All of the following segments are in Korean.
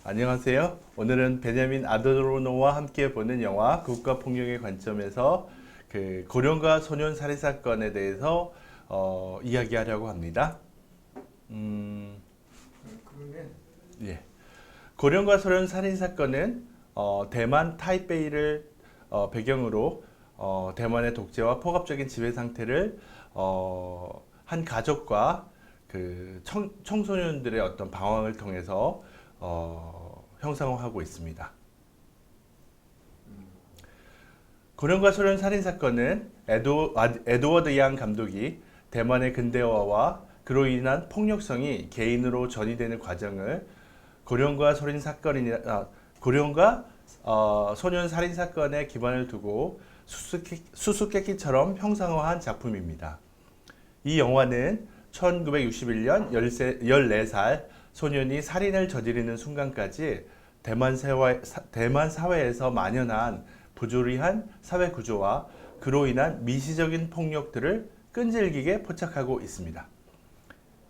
안녕하세요. 오늘은 베냐민 아도르노와 함께 보는 영화 국가폭력의 관점에서 그 고령과 소년 살인 사건에 대해서 이야기하려고 합니다. 그러면 예. 고령과 소년 살인 사건은 대만 타이베이를 배경으로 대만의 독재와 폭압적인 지배 상태를 한 가족과 그 청소년들의 어떤 방황을 통해서 형성하고 있습니다. 고령과 소년 살인 사건은 에드워드 양 감독이 대만의 근대화와 그로 인한 폭력성이 개인으로 전이되는 과정을 고령과 소년 사건이나 고령과 소년 살인 사건에 기반을 두고 수수께끼처럼 형상화한 작품입니다. 이 영화는 1961년 14살 소년이 살인을 저지르는 순간까지 대만 사회에서 만연한 부조리한 사회 구조와 그로 인한 미시적인 폭력들을 끈질기게 포착하고 있습니다.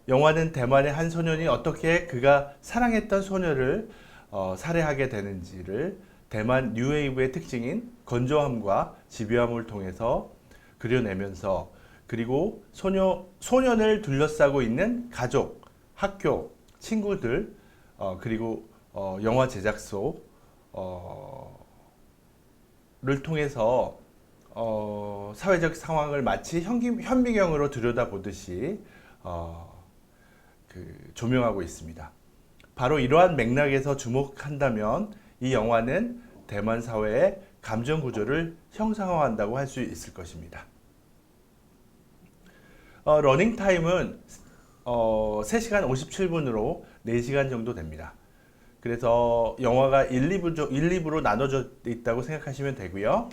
영화는 대만의 한 소년이 어떻게 그가 사랑했던 소녀를 살해하게 되는지를 대만 뉴웨이브의 특징인 건조함과 집요함을 통해서 그려내면서 그리고 소년을 둘러싸고 있는 가족, 학교, 친구들, 그리고 영화 제작소를 통해서 사회적 상황을 마치 현미경으로 들여다보듯이 조명하고 있습니다. 바로 이러한 맥락에서 주목한다면 이 영화는 대만 사회의 감정 구조를 형상화한다고 할 수 있을 것입니다. 러닝 타임은 3시간 57분으로 4시간 정도 됩니다. 그래서 영화가 1, 2부로 나눠져 있다고 생각하시면 되고요.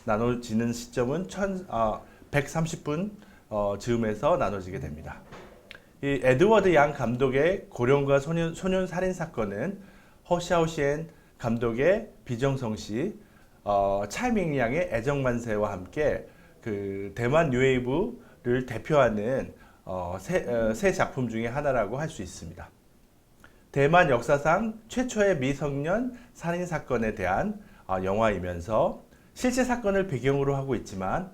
나눠지는 시점은 130분 즈음에서 나눠지게 됩니다. 이 에드워드 양 감독의 고령과 소년 살인 사건은 허샤오시엔 감독의 비정성시, 차이밍 양의 애정만세와 함께 그 대만 뉴웨이브를 대표하는 세 작품 중에 하나라고 할 수 있습니다. 대만 역사상 최초의 미성년 살인 사건에 대한 영화이면서 실제 사건을 배경으로 하고 있지만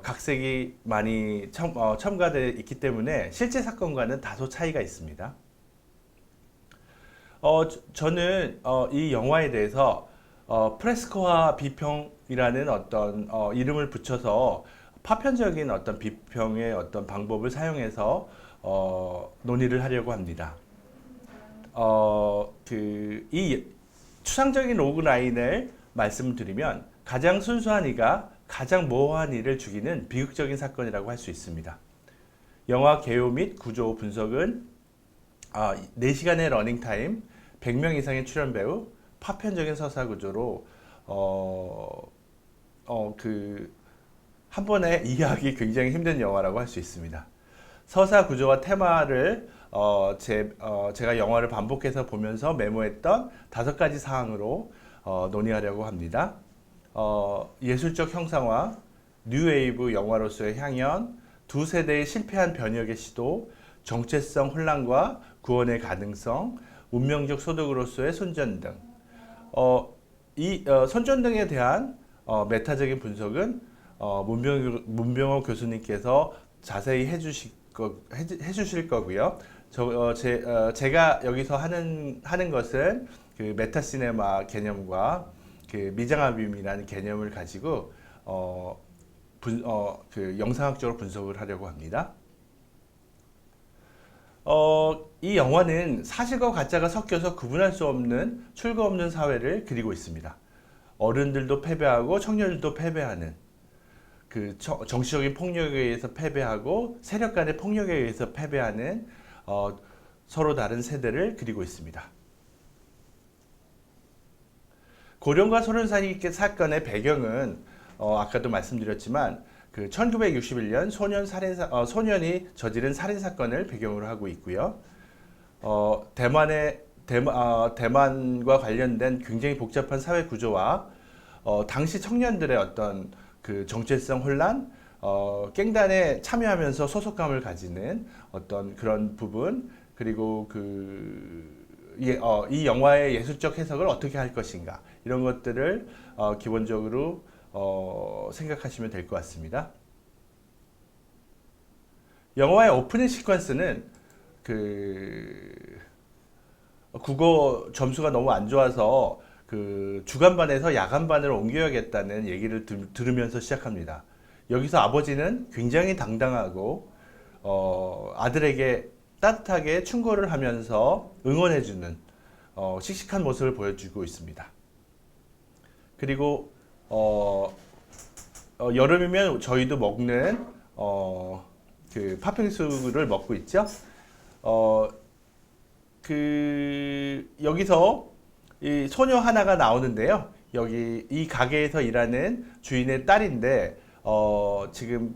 각색이 많이 첨가되어 있기 때문에 실제 사건과는 다소 차이가 있습니다. 저는 이 영화에 대해서 프레스코와 비평이라는 어떤 이름을 붙여서 파편적인 어떤 비평의 어떤 방법을 사용해서 논의를 하려고 합니다. 이 추상적인 로그 라인을 말씀드리면 가장 순수한 이가 가장 모호한 이를 죽이는 비극적인 사건이라고 할 수 있습니다. 영화 개요 및 구조 분석은 4시간의 러닝타임, 100명 이상의 출연 배우, 파편적인 서사 구조로 한 번에 이해하기 굉장히 힘든 영화라고 할 수 있습니다. 서사 구조와 테마를 제가 영화를 반복해서 보면서 메모했던 5가지 사항으로 논의하려고 합니다. 예술적 형상화, 뉴웨이브 영화로서의 향연, 두 세대의 실패한 변혁의 시도, 정체성 혼란과 구원의 가능성, 운명적 소득으로서의 손전등. 손전등에 대한 메타적인 분석은 문병호 교수님께서 자세히 해주실 거고요. 제가 여기서 하는 것은 그 메타시네마 개념과 그 미장합임이라는 개념을 가지고 영상학적으로 분석을 하려고 합니다. 이 영화는 사실과 가짜가 섞여서 구분할 수 없는 출구 없는 사회를 그리고 있습니다. 어른들도 패배하고 청년들도 패배하는 그 정치적인 폭력에 의해서 패배하고 세력 간의 폭력에 의해서 패배하는 서로 다른 세대를 그리고 있습니다. 고령과 소년 살인 사건의 배경은 아까도 말씀드렸지만 그 1961년 소년이 저지른 살인 사건을 배경으로 하고 있고요. 대만과 관련된 굉장히 복잡한 사회 구조와 당시 청년들의 어떤 그 정체성 혼란, 깽단에 참여하면서 소속감을 가지는 어떤 그런 부분, 그리고 그 이 영화의 예술적 해석을 어떻게 할 것인가 이런 것들을 기본적으로 생각하시면 될 것 같습니다. 영화의 오프닝 시퀀스는 국어 점수가 너무 안 좋아서 주간반에서 야간반으로 옮겨야겠다는 얘기를 들으면서 시작합니다. 여기서 아버지는 굉장히 당당하고 아들에게 따뜻하게 충고를 하면서 응원해주는 씩씩한 모습을 보여주고 있습니다. 그리고 여름이면 저희도 먹는 팥빙수를 먹고 있죠. 여기서 이 소녀 하나가 나오는데요. 여기 이 가게에서 일하는 주인의 딸인데 지금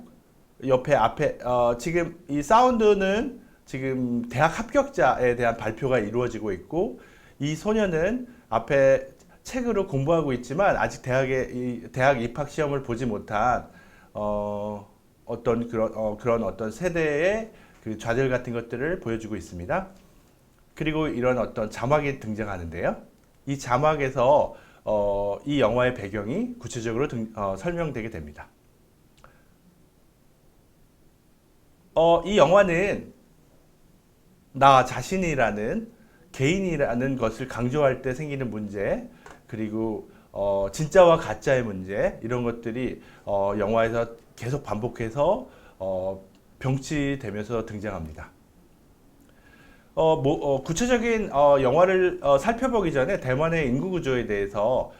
앞에 지금 이 사운드는 지금 대학 합격자에 대한 발표가 이루어지고 있고 이 소녀는 앞에 책으로 공부하고 있지만 아직 대학 입학 시험을 보지 못한 그런 어떤 세대의 좌절 같은 것들을 보여주고 있습니다. 그리고 이런 어떤 자막이 등장하는데요. 이 자막에서 이 영화의 배경이 구체적으로 설명되게 됩니다. 이 영화는 나 자신이라는 개인이라는 것을 강조할 때 생기는 문제, 그리고 진짜와 가짜의 문제, 이런 것들이 영화에서 계속 반복해서 병치되면서 등장합니다. 구체적인 영화를 살펴보기 전에 대만의 인구 구조에 대해서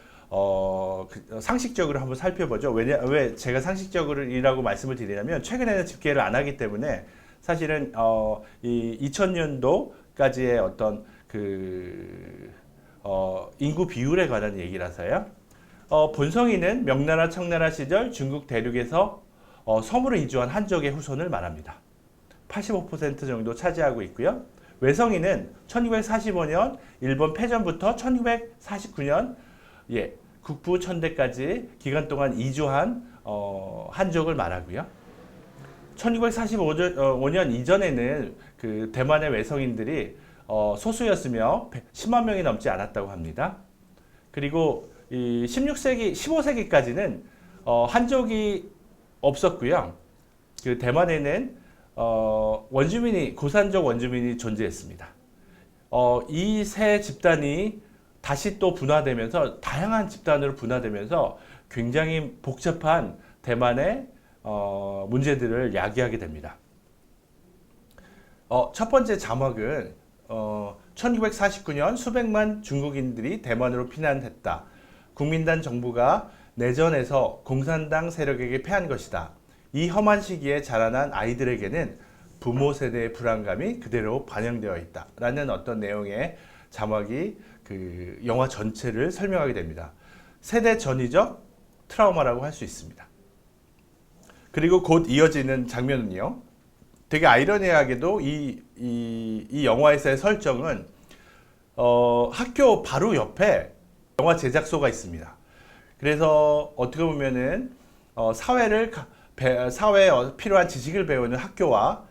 상식적으로 한번 살펴보죠. 왜 제가 상식적으로이라고 말씀을 드리냐면 최근에는 집계를 안 하기 때문에 사실은 이 2000년도까지의 어떤 인구 비율에 관한 얘기라서요. 본성이는 명나라 청나라 시절 중국 대륙에서 섬으로 이주한 한족의 후손을 말합니다. 85% 정도 차지하고 있고요. 외성이는 1945년 일본 패전부터 1949년 국부 천대까지 기간 동안 이주한 한족을 말하고요. 1945년 이전에는 대만의 외성인들이 소수였으며 10만 명이 넘지 않았다고 합니다. 그리고 이 15세기까지는 한족이 없었고요. 대만에는 고산족 원주민이 존재했습니다. 이 세 집단이 다시 또 분화되면서 다양한 집단으로 분화되면서 굉장히 복잡한 대만의 문제들을 야기하게 됩니다. 첫 번째 자막은 1949년 수백만 중국인들이 대만으로 피난했다. 국민당 정부가 내전에서 공산당 세력에게 패한 것이다. 이 험한 시기에 자라난 아이들에게는 부모 세대의 불안감이 그대로 반영되어 있다. 라는 어떤 내용의 자막이 영화 전체를 설명하게 됩니다. 세대 전이적 트라우마라고 할 수 있습니다. 그리고 곧 이어지는 장면은요. 되게 아이러니하게도 이 영화에서의 설정은 학교 바로 옆에 영화 제작소가 있습니다. 그래서 어떻게 보면은 사회에 필요한 지식을 배우는 학교와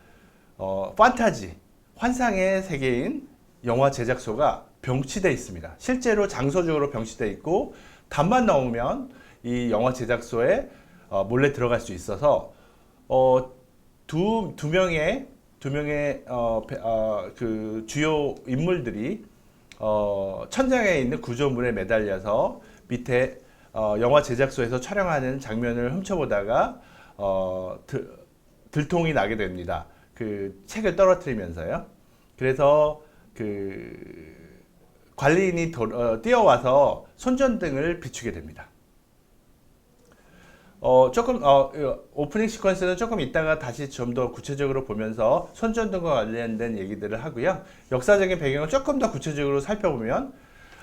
판타지, 환상의 세계인 영화 제작소가 병치되어 있습니다. 실제로 장소적으로 병치되어 있고 답만 나오면 이 영화 제작소에 몰래 들어갈 수 있어서 두 명의 주요 인물들이 천장에 있는 구조물에 매달려서 밑에 영화 제작소에서 촬영하는 장면을 훔쳐보다가 들통이 나게 됩니다. 책을 떨어뜨리면서요. 그래서 관리인이 뛰어와서 손전등을 비추게 됩니다. 오프닝 시퀀스는 조금 이따가 다시 좀 더 구체적으로 보면서 손전등과 관련된 얘기들을 하고요. 역사적인 배경을 조금 더 구체적으로 살펴보면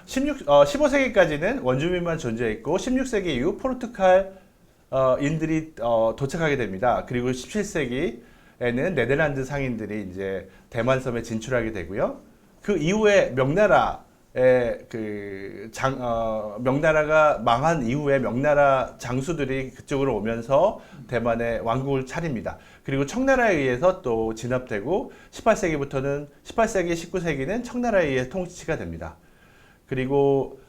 15세기까지는 원주민만 존재했고 16세기 이후 포르투갈인들이 도착하게 됩니다. 그리고 17세기에는 네덜란드 상인들이 이제 대만섬에 진출하게 되고요. 그 이후에 명나라 명나라가 망한 이후에 명나라 장수들이 그쪽으로 오면서 대만에 왕국을 차립니다. 그리고 청나라에 의해서 또 진압되고 18세기, 19세기는 청나라에 의해 통치가 됩니다. 그리고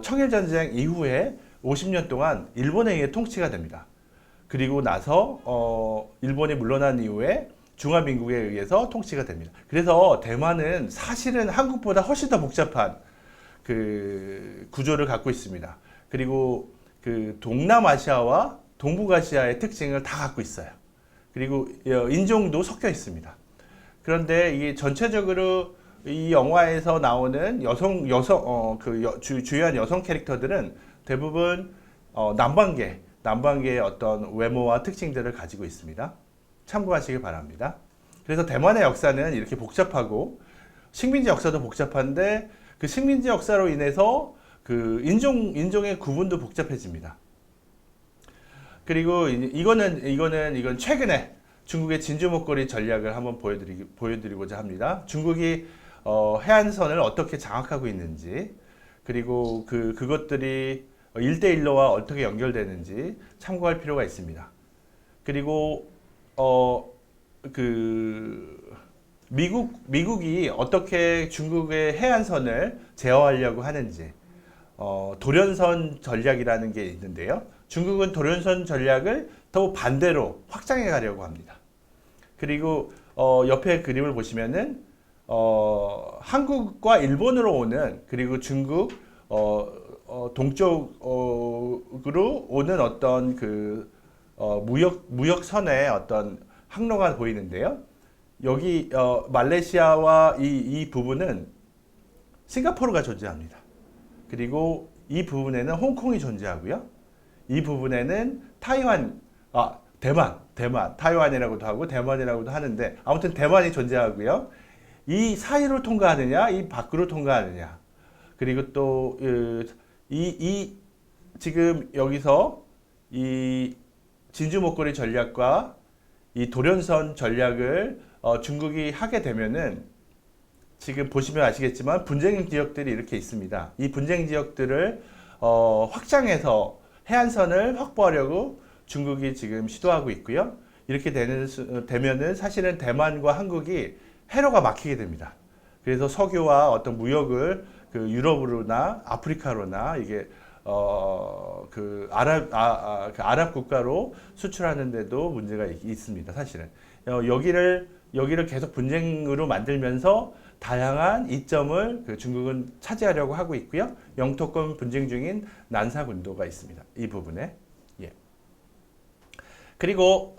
청일전쟁 이후에 50년 동안 일본에 의해 통치가 됩니다. 그리고 나서 일본이 물러난 이후에 중화민국에 의해서 통치가 됩니다. 그래서 대만은 사실은 한국보다 훨씬 더 복잡한 그 구조를 갖고 있습니다. 그리고 그 동남아시아와 동북아시아의 특징을 다 갖고 있어요. 그리고 인종도 섞여 있습니다. 그런데 이게 전체적으로 이 영화에서 나오는 주요한 여성 캐릭터들은 대부분 남방계의 어떤 외모와 특징들을 가지고 있습니다. 참고하시기 바랍니다. 그래서 대만의 역사는 이렇게 복잡하고 식민지 역사도 복잡한데 그 식민지 역사로 인해서 그 인종의 구분도 복잡해집니다. 그리고 이건 최근에 중국의 진주 목걸이 전략을 한번 보여드리고자 합니다. 중국이 해안선을 어떻게 장악하고 있는지, 그리고 그것들이 일대일로와 어떻게 연결되는지 참고할 필요가 있습니다. 그리고 미국이 어떻게 중국의 해안선을 제어하려고 하는지, 도련선 전략이라는 게 있는데요. 중국은 도련선 전략을 더 반대로 확장해 가려고 합니다. 그리고 옆에 그림을 보시면은 한국과 일본으로 오는, 그리고 중국 동쪽으로 오는 어떤 무역선의 어떤 항로가 보이는데요. 여기 말레이시아와 이 부분은 싱가포르가 존재합니다. 그리고 이 부분에는 홍콩이 존재하고요. 이 부분에는 타이완이라고도 하고 대만이라고도 하는데, 아무튼 대만이 존재하고요. 이 사이로 통과하느냐, 이 밖으로 통과하느냐. 그리고 또 지금 여기서 이 진주 목걸이 전략과 이 도련선 전략을 중국이 하게 되면은, 지금 보시면 아시겠지만 분쟁 지역들이 이렇게 있습니다. 이 분쟁 지역들을 확장해서 해안선을 확보하려고 중국이 지금 시도하고 있고요. 이렇게 되면은 사실은 대만과 한국이 해로가 막히게 됩니다. 그래서 석유와 어떤 무역을 유럽으로나 아프리카로나 이게 아랍 국가로 수출하는데도 문제가 있습니다. 사실은 여기를 계속 분쟁으로 만들면서 다양한 이점을 중국은 차지하려고 하고 있고요. 영토권 분쟁 중인 난사군도가 있습니다. 이 부분에. 예. 그리고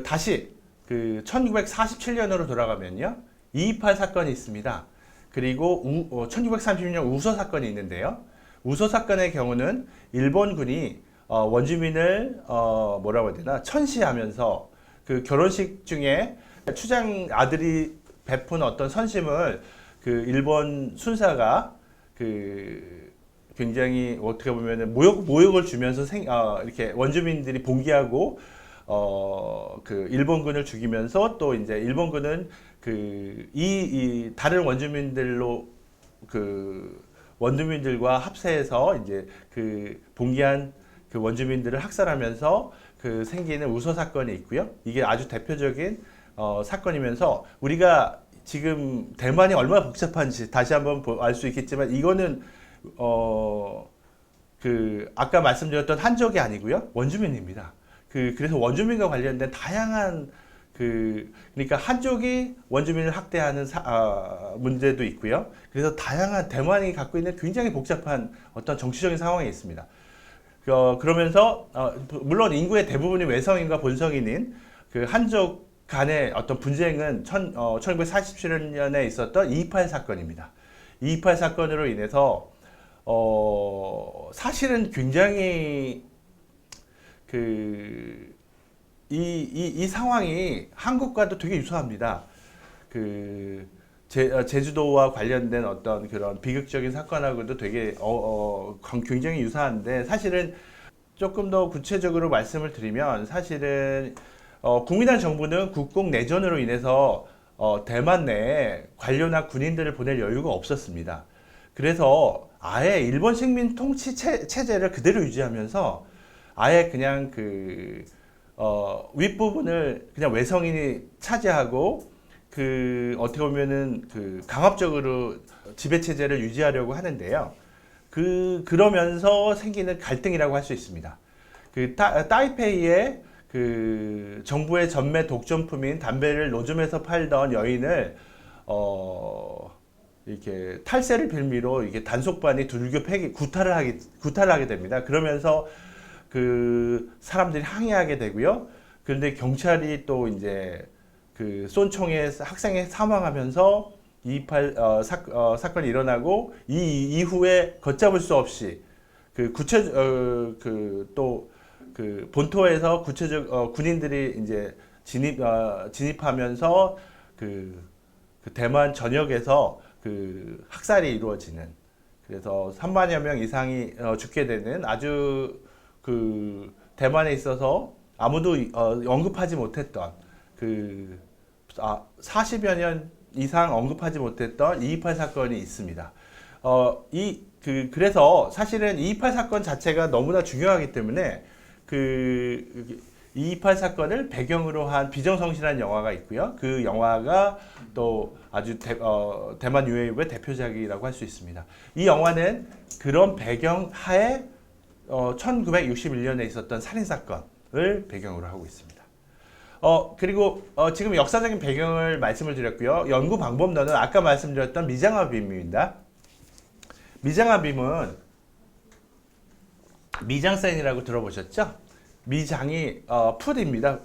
다시 1947년으로 돌아가면요, 2.28 사건이 있습니다. 그리고 1936년 우소 사건이 있는데요. 우소 사건의 경우는 일본군이 원주민을 뭐라고 해야 되나, 천시하면서 그 결혼식 중에 추장 아들이 베푼 어떤 선심을 일본 순사가 굉장히 어떻게 보면은 모욕을 주면서 이렇게 원주민들이 봉기하고 일본군을 죽이면서, 또 이제 일본군은 이 다른 원주민들과 합세해서 이제 봉기한 원주민들을 학살하면서 생기는 우소 사건이 있고요. 이게 아주 대표적인 사건이면서, 우리가 지금 대만이 얼마나 복잡한지 다시 한번 알 수 있겠지만, 이거는 아까 말씀드렸던 한족이 아니고요, 원주민입니다. 그래서 원주민과 관련된 다양한 그러니까 한족이 원주민을 학대하는 문제도 있고요. 그래서 다양한 대만이 갖고 있는 굉장히 복잡한 어떤 정치적인 상황이 있습니다. 그러면서 물론 인구의 대부분이 외성인과 본성인인 한족 간의 어떤 분쟁은 1947년에 있었던 2.28 사건입니다. 2.28 사건으로 인해서 사실은 굉장히 이 상황이 한국과도 되게 유사합니다. 제주도와 관련된 어떤 그런 비극적인 사건하고도 되게 굉장히 유사한데, 사실은 조금 더 구체적으로 말씀을 드리면, 사실은 국민당 정부는 국공 내전으로 인해서 대만 내에 관료나 군인들을 보낼 여유가 없었습니다. 그래서 아예 일본 식민 통치 체제를 그대로 유지하면서 아예 그냥 윗부분을 그냥 외성인이 차지하고 어떻게 보면은 강압적으로 지배 체제를 유지하려고 하는데요. 그러면서 생기는 갈등이라고 할 수 있습니다. 타이페이의 정부의 전매 독점품인 담배를 노점에서 팔던 여인을 이렇게 탈세를 빌미로 이게 단속반이 구타를 하게 됩니다. 그러면서 사람들이 항의하게 되고요. 그런데 경찰이 또 이제 쏜 총에 학생이 사망하면서 228 사건이 일어나고 이후에 걷잡을 수 없이 본토에서 군인들이 이제 진입하면서 대만 전역에서 학살이 이루어지는, 그래서 3만여 명 이상이 죽게 되는 아주 대만에 있어서 아무도 언급하지 못했던 40여 년 이상 언급하지 못했던 228 사건이 있습니다. 그래서 사실은 228 사건 자체가 너무나 중요하기 때문에 228 사건을 배경으로 한 비정성실한 영화가 있고요. 그 영화가 또 아주 대만 유해의 대표작이라고 할 수 있습니다. 이 영화는 그런 배경 하에 1961년에 있었던 살인사건을 배경으로 하고 있습니다. 그리고 지금 역사적인 배경을 말씀을 드렸고요. 연구 방법론은 아까 말씀드렸던 미장아빔입니다. 미장아빔은 미장센이라고 들어보셨죠? 미장이 풋입니다.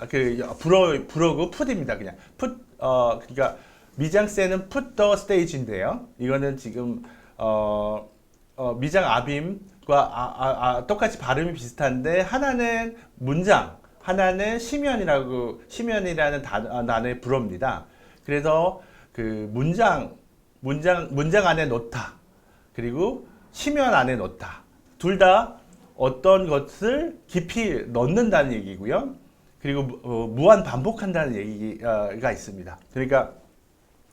불어구 풋입니다. 그냥 그러니까 미장센은 put the stage인데요. 이거는 지금 미장 아빔과 똑같이 발음이 비슷한데 하나는 문장, 하나는 시면이라는 단어의 불어입니다. 그래서 문장 안에 놓다, 그리고 시면 안에 놓다, 둘 다 어떤 것을 깊이 넣는다는 얘기고요. 그리고 무한 반복한다는 얘기가 있습니다. 그러니까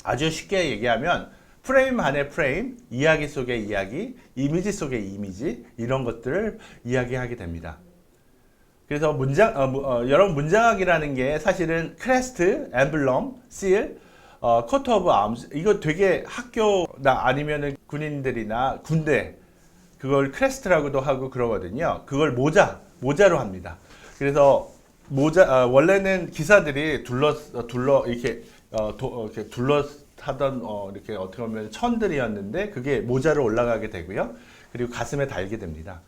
아주 쉽게 얘기하면 프레임 안에 프레임, 이야기 속의 이야기, 이미지 속의 이미지, 이런 것들을 이야기하게 됩니다. 그래서 여러분 문장학이라는 게 사실은 크레스트, 엠블럼, 실, 코트 오브 암스, 이거 되게 학교나 아니면은 군인들이나 군대, 그걸 크레스트라고도 하고 그러거든요. 그걸 모자로 합니다. 그래서 원래는 기사들이 이렇게 둘러하던 이렇게 어떻게 보면 천들이었는데 그게 모자로 올라가게 되고요. 그리고 가슴에 달게 됩니다.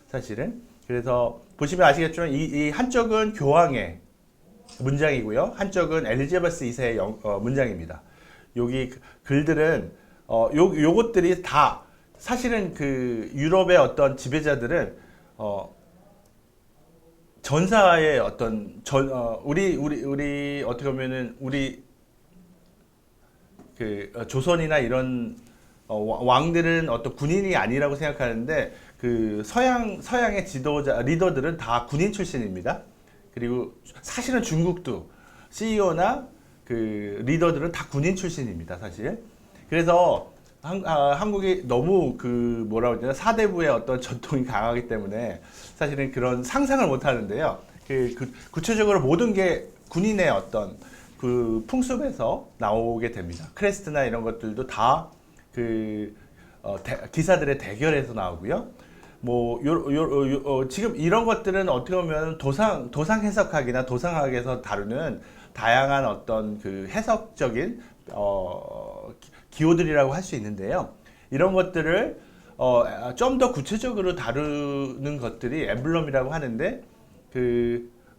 사실은. 그래서 보시면 아시겠지만 이 한쪽은 교황의 문장이고요. 한쪽은 엘리자베스 2세의 문장입니다. 여기 글들은 요것들이 다 사실은 유럽의 어떤 지배자들은 전사의 어떤 우리 어떻게 보면은 우리 조선이나 이런 왕들은 어떤 군인이 아니라고 생각하는데 서양의 리더들은 다 군인 출신입니다. 그리고 사실은 중국도 CEO나 리더들은 다 군인 출신입니다, 사실. 그래서 한국이 너무 뭐라고 해야 되나, 사대부의 어떤 전통이 강하기 때문에 사실은 그런 상상을 못 하는데요. 구체적으로 모든 게 군인의 어떤 풍습에서 나오게 됩니다. 크레스트나 이런 것들도 다 기사들의 대결에서 나오고요. 지금 이런 것들은 어떻게 보면 도상 해석학이나 도상학에서 다루는 다양한 어떤 해석적인 기호들이라고 할 수 있는데요. 이런 것들을 좀 더 구체적으로 다루는 것들이 엠블럼이라고 하는데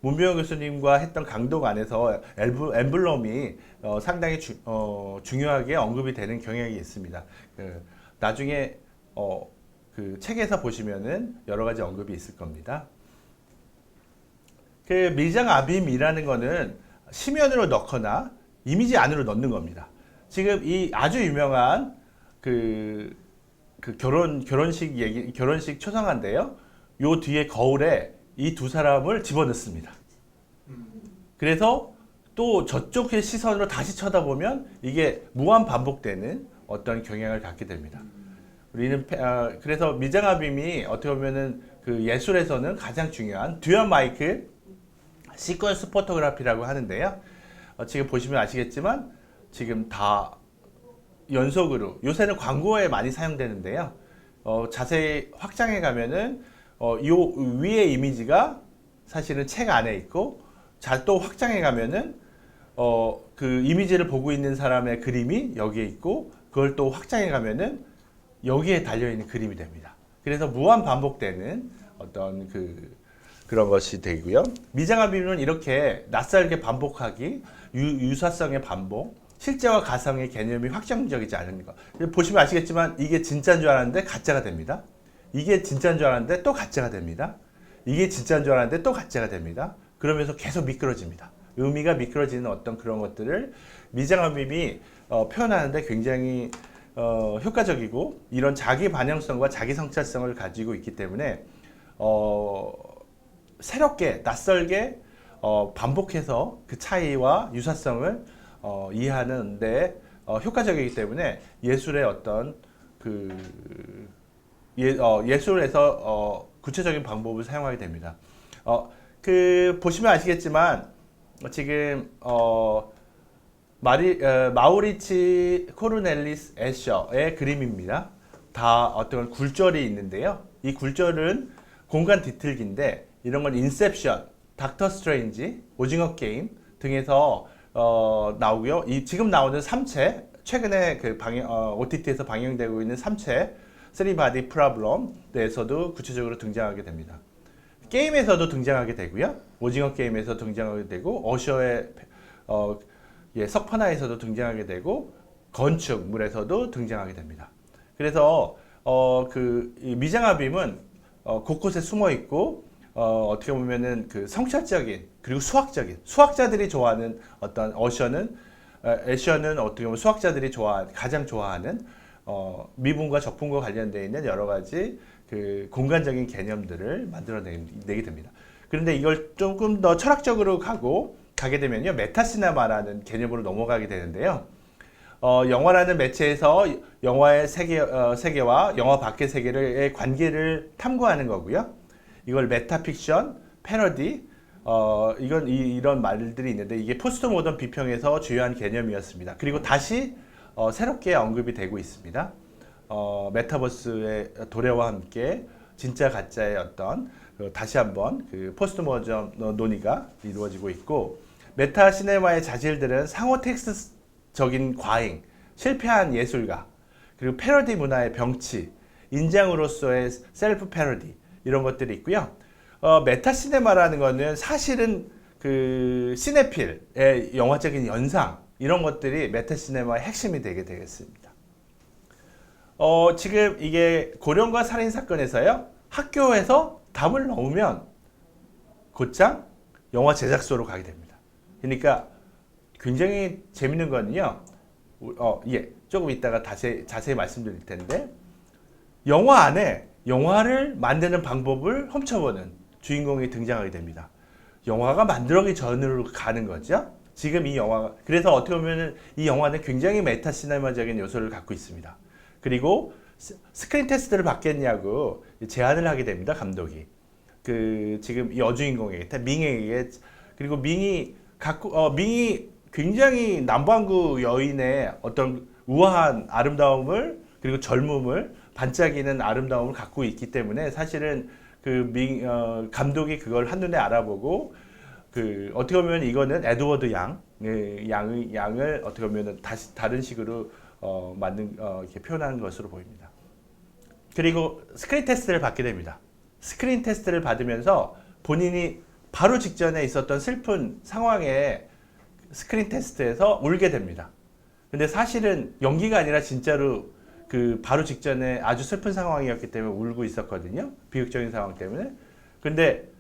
문병호 교수님과 했던 강독 안에서 엠블럼이 상당히 중요하게 언급이 되는 경향이 있습니다. 나중에 책에서 보시면은 여러 가지 언급이 있을 겁니다. 밀장 아빔이라는 거는 시면으로 넣거나 이미지 안으로 넣는 겁니다. 지금 이 아주 유명한 결혼식 초상화인데요. 요 뒤에 거울에 이 두 사람을 집어넣습니다. 그래서 또 저쪽의 시선으로 다시 쳐다보면 이게 무한 반복되는 어떤 경향을 갖게 됩니다. 그래서 미장아빔이 어떻게 보면은 그 예술에서는 가장 중요한 듀얼 마이크 시퀀스 포토그래피라고 하는데요. 지금 보시면 아시겠지만 지금 다 연속으로 요새는 광고에 많이 사용되는데요. 자세히 확장해 가면은 요 위에 이미지가 사실은 책 안에 있고 또 확장해 가면은 그 이미지를 보고 있는 사람의 그림이 여기에 있고 그걸 또 확장해 가면은 여기에 달려 있는 그림이 됩니다. 그래서 무한 반복되는 어떤 그런 것이 되고요. 미장아빔은 이렇게 낯설게 반복하기, 유사성의 반복, 실제와 가상의 개념이 확정적이지 않은 것. 보시면 아시겠지만 이게 진짜인 줄 알았는데 가짜가 됩니다. 이게 진짜인 줄 알았는데 또 가짜가 됩니다. 이게 진짜인 줄 알았는데 또 가짜가 됩니다. 그러면서 계속 미끄러집니다. 의미가 미끄러지는 어떤 그런 것들을 미장아빔이 표현하는데 굉장히 효과적이고 이런 자기 반영성과 자기 성찰성을 가지고 있기 때문에 새롭게 낯설게 반복해서 그 차이와 유사성을 이해하는데 효과적이기 때문에 예술의 어떤 예술에서 구체적인 방법을 사용하게 됩니다. 보시면 아시겠지만 지금 마우리치 코르넬리스 애셔의 그림입니다. 다 어떤 굴절이 있는데요. 이 굴절은 공간 뒤틀기인데 이런 건 인셉션, 닥터 스트레인지, 오징어 게임 등에서 나오고요. 지금 나오는 3채, 최근에 OTT에서 방영되고 있는 3채, 쓰리바디 프로블럼에서도 구체적으로 등장하게 됩니다. 게임에서도 등장하게 되고요. 오징어 게임에서 등장하게 되고, 어셔의 석판화에서도 등장하게 되고, 건축물에서도 등장하게 됩니다. 그래서 이 미장아빔은 곳곳에 숨어 있고 어떻게 보면은 그 성찰적인 그리고 수학자들이 좋아하는 어떤 애셔는 어떻게 보면 수학자들이 가장 좋아하는 미분과 적분과 관련되어 있는 여러 가지 그 공간적인 개념들을 만들어내게 됩니다. 그런데 이걸 조금 더 철학적으로 가게 되면요, 메타시네마라는 개념으로 넘어가게 되는데요. 영화라는 매체에서 영화의 세계와 영화 밖의 세계의 관계를 탐구하는 거고요. 이걸 메타픽션, 패러디, 이런 말들이 있는데 이게 포스트 모던 비평에서 주요한 개념이었습니다. 그리고 다시 새롭게 언급이 되고 있습니다. 메타버스의 도래와 함께 진짜 가짜의 어떤 다시 한번 그 포스트 모던 논의가 이루어지고 있고, 메타 시네마의 자질들은 상호 텍스트적인 과잉, 실패한 예술가, 그리고 패러디 문화의 병치, 인장으로서의 셀프 패러디, 이런 것들이 있고요. 메타 시네마라는 거는 사실은 그 시네필의 영화적인 연상, 이런 것들이 메타 시네마의 핵심이 되겠습니다. 지금 이게 고령과 살인 사건에서요, 학교에서 답을 넣으면 곧장 영화 제작소로 가게 됩니다. 그러니까 굉장히 재밌는 거는요, 조금 이따가 자세히 말씀드릴 텐데, 영화 안에 영화를 만드는 방법을 훔쳐보는 주인공이 등장하게 됩니다. 영화가 만들어지기 전으로 가는 거죠. 지금 이 영화가, 그래서 어떻게 보면 이 영화는 굉장히 메타 시네마적인 요소를 갖고 있습니다. 그리고 스크린 테스트를 받겠냐고 제안을 하게 됩니다, 감독이. 지금 이 여주인공에게, 밍에게, 그리고 밍이 굉장히 남반구 여인의 어떤 우아한 아름다움을, 그리고 젊음을, 반짝이는 아름다움을 갖고 있기 때문에 사실은 감독이 그걸 한눈에 알아보고, 어떻게 보면 이거는 에드워드 양을 어떻게 보면 다시 다른 식으로 이렇게 표현하는 것으로 보입니다. 그리고 스크린 테스트를 받게 됩니다. 스크린 테스트를 받으면서 본인이 바로 직전에 있었던 슬픈 상황에 스크린 테스트에서 울게 됩니다. 근데 사실은 연기가 아니라 진짜로 바로 직전에 아주 슬픈 상황이었기 때문에 울고 있었거든요. 비극적인 상황 때문에. 근데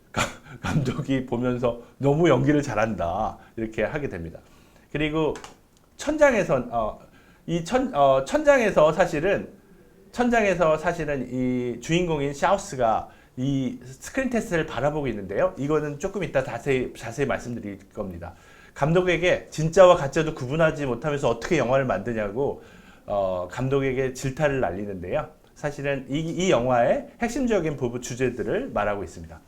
감독이 보면서 너무 연기를 잘한다, 이렇게 하게 됩니다. 그리고 천장에서 사실은 이 주인공인 샤우스가 이 스크린 테스트를 바라보고 있는데요. 이거는 조금 이따 자세히 말씀드릴 겁니다. 감독에게 진짜와 가짜도 구분하지 못하면서 어떻게 영화를 만드냐고 감독에게 질타를 날리는데요. 사실은 이 영화의 핵심적인 부분 주제들을 말하고 있습니다.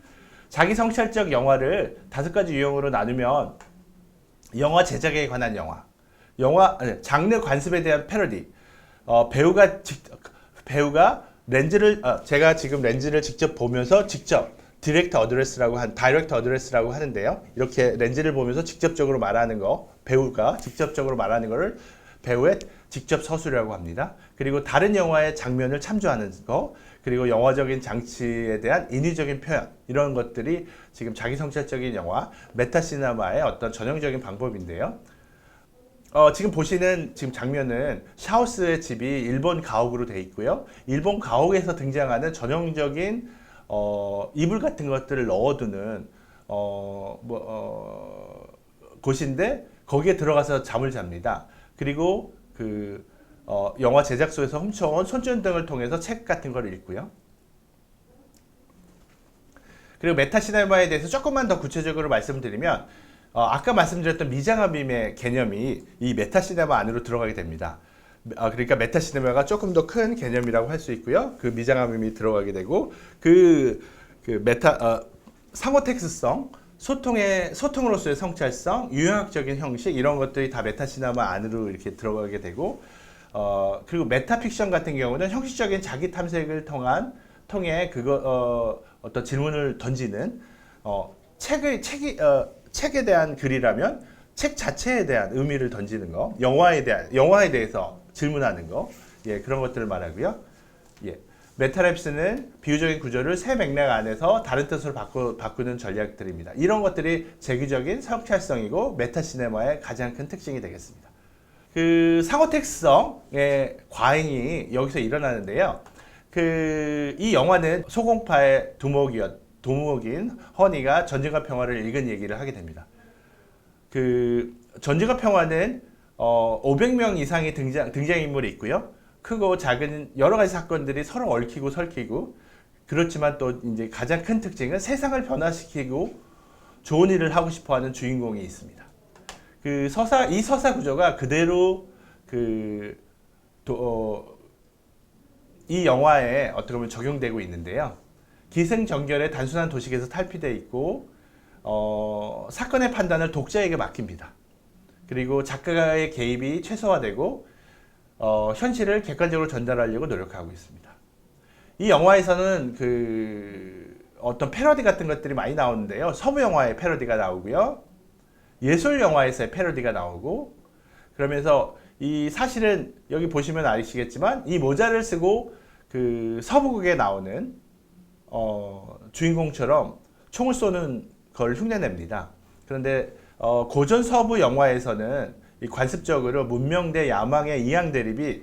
자기 성찰적 영화를 5가지 유형으로 나누면 영화 제작에 관한 장르 관습에 대한 패러디, 배우가 렌즈를 제가 지금 렌즈를 직접 보면서 직접 다이렉트 어드레스라고 하는데요. 이렇게 렌즈를 보면서 직접적으로 말하는 거, 배우가 직접적으로 말하는 거를 배우의 직접 서술이라고 합니다. 그리고 다른 영화의 장면을 참조하는 거, 그리고 영화적인 장치에 대한 인위적인 표현, 이런 것들이 지금 자기 성찰적인 영화, 메타시네마의 어떤 전형적인 방법인데요. 지금 보시는 장면은 샤오스의 집이 일본 가옥으로 되어 있고요. 일본 가옥에서 등장하는 전형적인 이불 같은 것들을 넣어두는 곳인데 거기에 들어가서 잠을 잡니다. 그리고 영화 제작소에서 훔쳐온 손전등을 통해서 책 같은 걸 읽고요. 그리고 메타시네마에 대해서 조금만 더 구체적으로 말씀드리면 아까 말씀드렸던 미장아빔의 개념이 이 메타시네마 안으로 들어가게 됩니다. 그러니까 메타시네마가 조금 더 큰 개념이라고 할 수 있고요. 그 미장아빔이 들어가게 되고 상호텍스성, 소통으로서의 성찰성, 유형학적인 형식, 이런 것들이 다 메타시네마 안으로 이렇게 들어가게 되고, 그리고 메타픽션 같은 경우는 형식적인 자기 탐색을 통해 어떤 질문을 던지는, 책에 대한 글이라면 책 자체에 대한 의미를 던지는 거, 영화에 대해서 질문하는 거, 그런 것들을 말하고요. 메타랩스는 비유적인 구조를 새 맥락 안에서 다른 뜻으로 바꾸는 전략들입니다. 이런 것들이 재규적인 성찰성이고 메타시네마의 가장 큰 특징이 되겠습니다. 상호텍스성의 과잉이 여기서 일어나는데요. 이 영화는 소공파의 두목인 허니가 전쟁과 평화를 읽은 얘기를 하게 됩니다. 전쟁과 평화는 500명 이상의 등장인물이 있고요. 크고 작은 여러 가지 사건들이 서로 얽히고 설키고, 그렇지만 또 이제 가장 큰 특징은 세상을 변화시키고 좋은 일을 하고 싶어하는 주인공이 있습니다. 이 서사 구조가 그대로 이 영화에 어떻게 보면 적용되고 있는데요. 기승전결의 단순한 도식에서 탈피되어 있고, 사건의 판단을 독자에게 맡깁니다. 그리고 작가의 개입이 최소화되고, 현실을 객관적으로 전달하려고 노력하고 있습니다. 이 영화에서는 어떤 패러디 같은 것들이 많이 나오는데요. 서부 영화의 패러디가 나오고요. 예술 영화에서의 패러디가 나오고, 그러면서 사실은 여기 보시면 아시겠지만 이 모자를 쓰고 서부극에 나오는 주인공처럼 총을 쏘는 걸 흉내냅니다. 그런데 고전 서부 영화에서는 이 관습적으로 문명 대 야망의 이양 대립이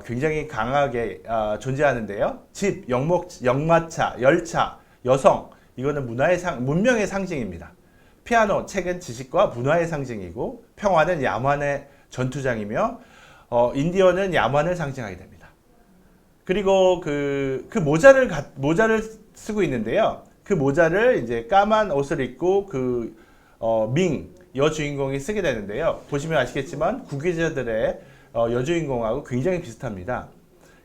굉장히 강하게 존재하는데요. 집, 역마차, 열차, 여성, 이거는 문명의 상징입니다. 피아노, 책은 지식과 문화의 상징이고, 평화는 야만의 전투장이며, 인디언은 야만을 상징하게 됩니다. 그리고 그 모자를 쓰고 있는데요. 그 모자를 이제 까만 옷을 입고 여주인공이 쓰게 되는데요. 보시면 아시겠지만 구기자들의 여주인공하고 굉장히 비슷합니다.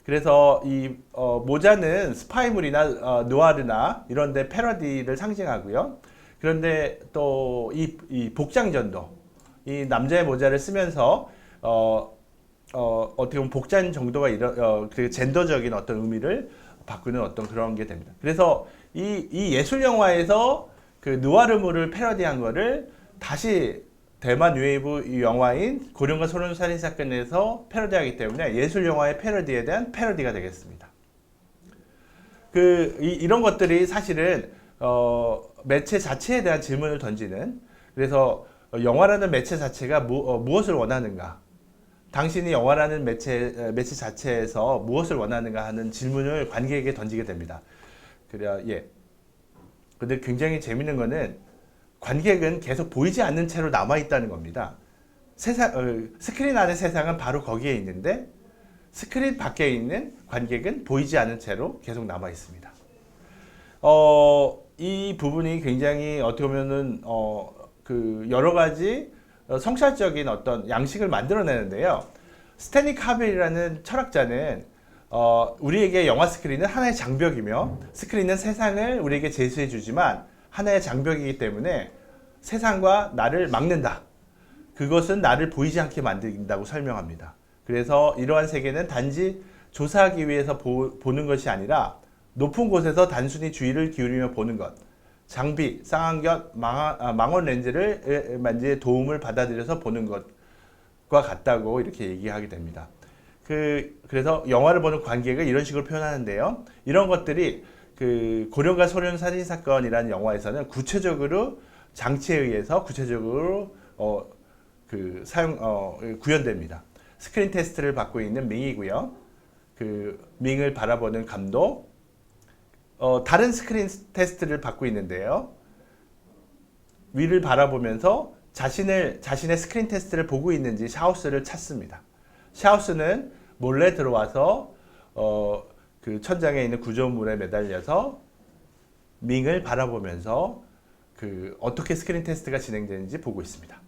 그래서 이 모자는 스파이물이나 누아르나 이런 데 패러디를 상징하고요. 그런데 또 이 복장전도, 이 남자의 모자를 쓰면서 어떻게 보면 복장 정도가 그 젠더적인 어떤 의미를 바꾸는 어떤 그런 게 됩니다. 그래서 이 예술 영화에서 누아르물을 패러디한 거를 다시 대만 웨이브 영화인 고령과 소련 살인 사건에서 패러디하기 때문에 예술 영화의 패러디에 대한 패러디가 되겠습니다. 이런 것들이 사실은 매체 자체에 대한 질문을 던지는, 그래서 영화라는 매체 자체가 무엇을 원하는가, 당신이 영화라는 매체 자체에서 무엇을 원하는가 하는 질문을 관객에게 던지게 됩니다. 근데 굉장히 재밌는 거는 관객은 계속 보이지 않는 채로 남아있다는 겁니다. 스크린 안의 세상은 바로 거기에 있는데, 스크린 밖에 있는 관객은 보이지 않은 채로 계속 남아있습니다. 이 부분이 굉장히 어떻게 보면은 여러 가지 성찰적인 어떤 양식을 만들어내는데요. 스탠리 카벨이라는 철학자는 우리에게 영화 스크린은 하나의 장벽이며 스크린은 세상을 우리에게 제시해 주지만 하나의 장벽이기 때문에 세상과 나를 막는다. 그것은 나를 보이지 않게 만든다고 설명합니다. 그래서 이러한 세계는 단지 조사하기 위해서 보는 것이 아니라 높은 곳에서 단순히 주의를 기울이며 보는 것, 장비, 쌍안경, 망원 렌즈를 만지의 도움을 받아들여서 보는 것과 같다고 이렇게 얘기하게 됩니다. 그래서 영화를 보는 관객을 이런 식으로 표현하는데요. 이런 것들이 고령과 소련 살인 사건이라는 영화에서는 구체적으로 장치에 의해서 구체적으로 구현됩니다. 스크린 테스트를 받고 있는 밍이고요. 밍을 바라보는 감독, 다른 스크린 테스트를 받고 있는데요. 위를 바라보면서 자신의 스크린 테스트를 보고 있는지 샤우스를 찾습니다. 샤우스는 몰래 들어와서 그 천장에 있는 구조물에 매달려서 밍을 바라보면서 어떻게 스크린 테스트가 진행되는지 보고 있습니다.